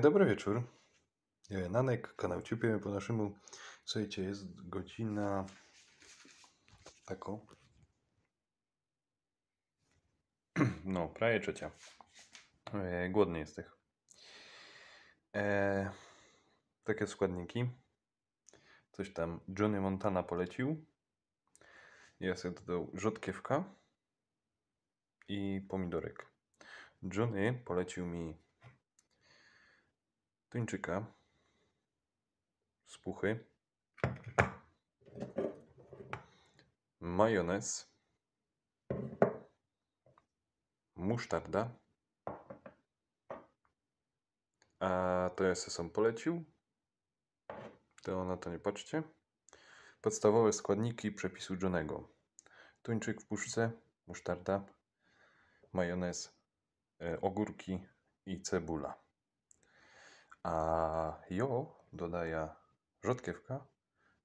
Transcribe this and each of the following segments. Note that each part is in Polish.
Dobry wieczór. Nanek, kanał Ciupie po naszemu. Słuchajcie, jest godzina taką. No, prawie trzecia. Głodny jesteś. Takie składniki. Coś tam Johnny Montana polecił. Ja sobie dodał rzodkiewka i pomidorek. Johnny polecił mi tuńczyka z puchy, majonez, musztarda, a to ja sobie sam polecił. To na to nie patrzcie. Podstawowe składniki przepisu Johnego. Tuńczyk w puszce, musztarda, majonez, ogórki i cebula. A jo dodaję rzodkiewka,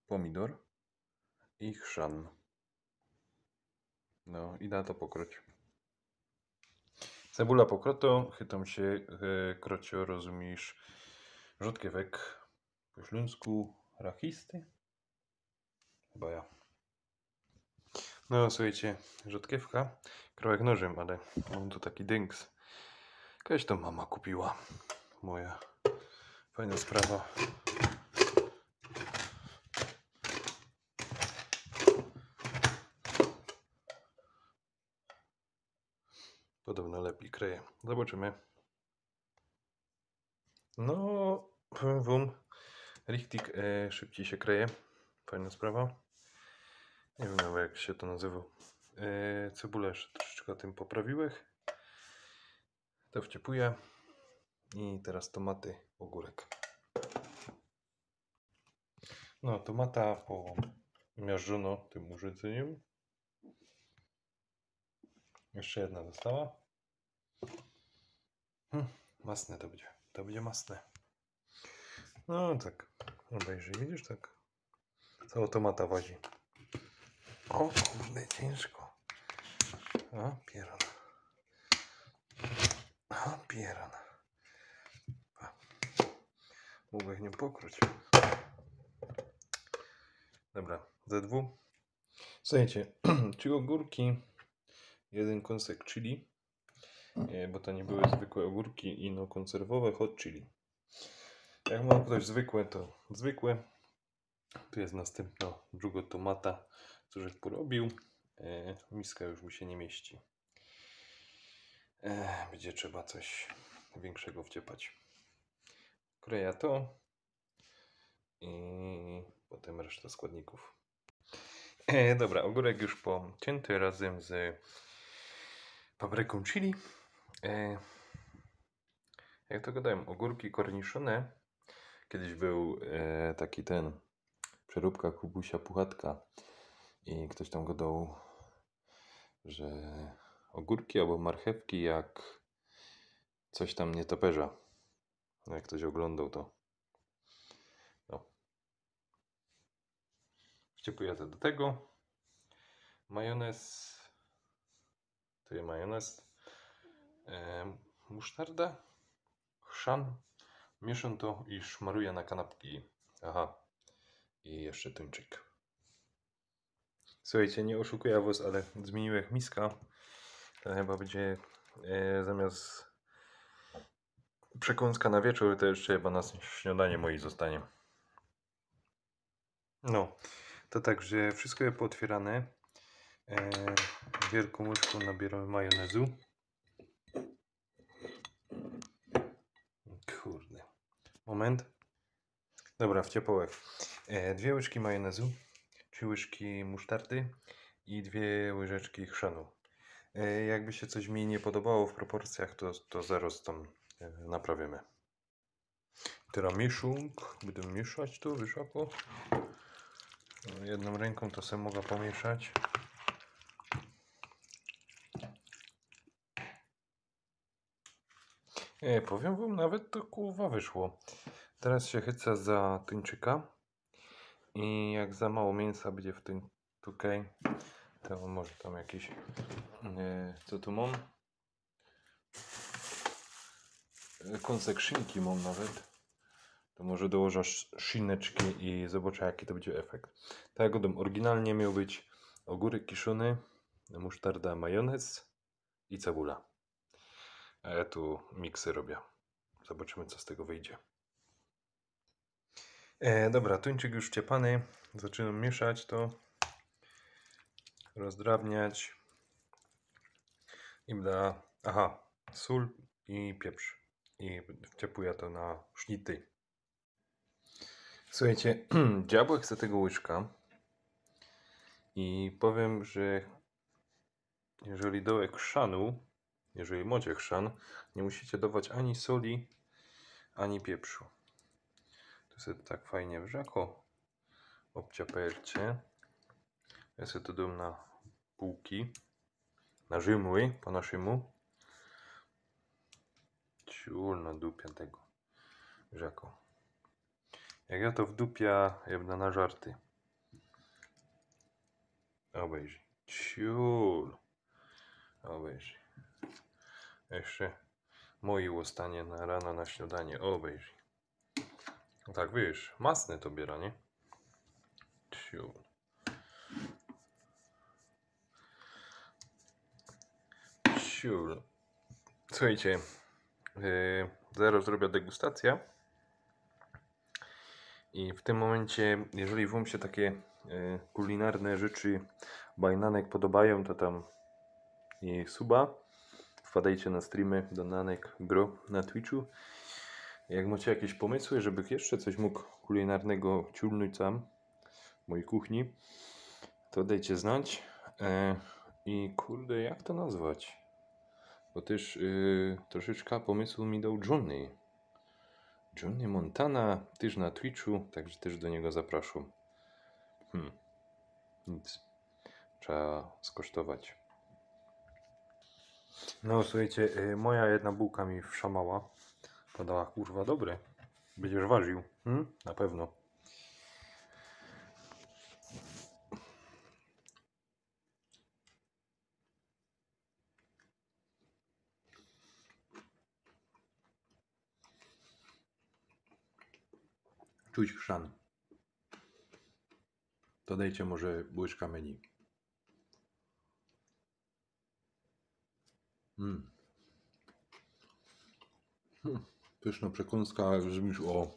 pomidor i chrzan. No i da to pokroć. Cebula pokroto, chytam się krocio, rozumiesz, rzodkiewek po śląsku rachisty? Chyba ja. No słuchajcie, rzodkiewka, krowek nożem, ale mam tu taki dynks. Jakaś to mama kupiła. Moja fajna sprawa. Podobno lepiej kryje. Zobaczymy. No, powiem wam, richtig szybciej się kryje. Fajna sprawa. Nie wiem nawet jak się to nazywa. Cebulę jeszcze troszeczkę tym poprawiłem. To wciepuję. I teraz tomaty, ogórek. No, tomata pomiażdżono tym urządzeniem. Jeszcze jedna została. Masne to będzie. To będzie masne. No tak. Obejrzyj, widzisz tak. Cała tomata wazi. O kurde, ciężko. A, pieron. A, pieron. Mógłbym nie pokróć. Dobra, ze dwóch. Słuchajcie, 3 ogórki, 1 kąsek chili, bo to nie były zwykłe ogórki, ino konserwowe hot chili. Jak ma ktoś zwykłe, to zwykłe. Tu jest następna druga tomata, co żeś porobił. Miska już mi się nie mieści. Będzie trzeba coś większego wciepać. Kroję to i potem reszta składników. Dobra, ogórek już pocięty razem z papryką chili. Jak to gadałem, ogórki korniszone. Kiedyś był taki przeróbka Kubusia Puchatka i ktoś tam gadał, że ogórki albo marchewki jak coś tam nietoperza. Jak ktoś oglądał to. No. Wciepluję to do tego. Majonez. Tu jest majonez. Musztarda. Chrzan. Mieszam to i szmaruję na kanapki. Aha. I jeszcze tuńczyk. Słuchajcie, nie oszukuję was, ale zmieniłem miska. To chyba będzie zamiast przekąska na wieczór, to jeszcze chyba na śniadanie moje zostanie. No, to także wszystko jest pootwierane. Wielką łyżką nabieramy majonezu. Kurde. Moment. Dobra, wciepałem. 2 łyżki majonezu, 3 łyżki musztardy i 2 łyżeczki chrzanu. Jakby się coś mi nie podobało w proporcjach, to zaraz tam naprawimy. Teraz mieszunk. Będę mieszać to, wyszło. Jedną ręką to sobie mogę pomieszać. Powiem wam, nawet to kurwa wyszło. Teraz się chyca za tuńczyka. I jak za mało mięsa będzie w tym tutaj, to może tam jakieś... co tu mam? kąsek szynki mam nawet. To może dołożę szyneczki i zobaczę, jaki to będzie efekt. Tak jak dodam, oryginalnie miał być ogórek kiszony, musztarda, majonez i cebula. A ja tu miksy robię. Zobaczymy, co z tego wyjdzie. Dobra, tuńczyk już wciepany. Zaczynam mieszać to. Rozdrabniać. I da... Aha, sól i pieprz. I wciepuję to na sznity. Słuchajcie, diabeł chce tego łyczka. I powiem, że jeżeli dołek chrzanu, jeżeli macie chrzan, nie musicie dawać ani soli, ani pieprzu. To sobie tak fajnie wrzako obciapelcie. Ja sobie to dam na półki, na rzymły po naszemu. Ciul na dupia tego wrzako. Jak ja to w dupia, ja będę na żarty. Obejrzyj. Ciul. Obejrzyj. Jeszcze moje stanie na rano na śniadanie. Obejrzyj. No tak, wiesz, masne to biera, nie? Ciul. Ciul. Słuchajcie, zaraz zrobię degustację. I w tym momencie, jeżeli wam się takie kulinarne rzeczy bajnanek podobają, to tam i suba. Wpadajcie na streamy do Nanek Gro na Twitchu. Jak macie jakieś pomysły, żeby jeszcze coś mógł kulinarnego ciulnąć sam w mojej kuchni, to dajcie znać. I kurde, jak to nazwać? Bo też troszeczkę pomysłu mi dał Johnny. Johnny Montana też na Twitchu, także też do niego zapraszam. Nic. Trzeba skosztować. No słuchajcie, moja jedna bułka mi wszamała. Podała, kurwa, dobre. Będziesz ważył. Na pewno. Czuć chrzan. Dodajcie może łyżka menu. Pyszna przekąska z czymś o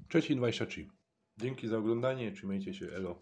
3:23. Dzięki za oglądanie. Trzymajcie się. Elo.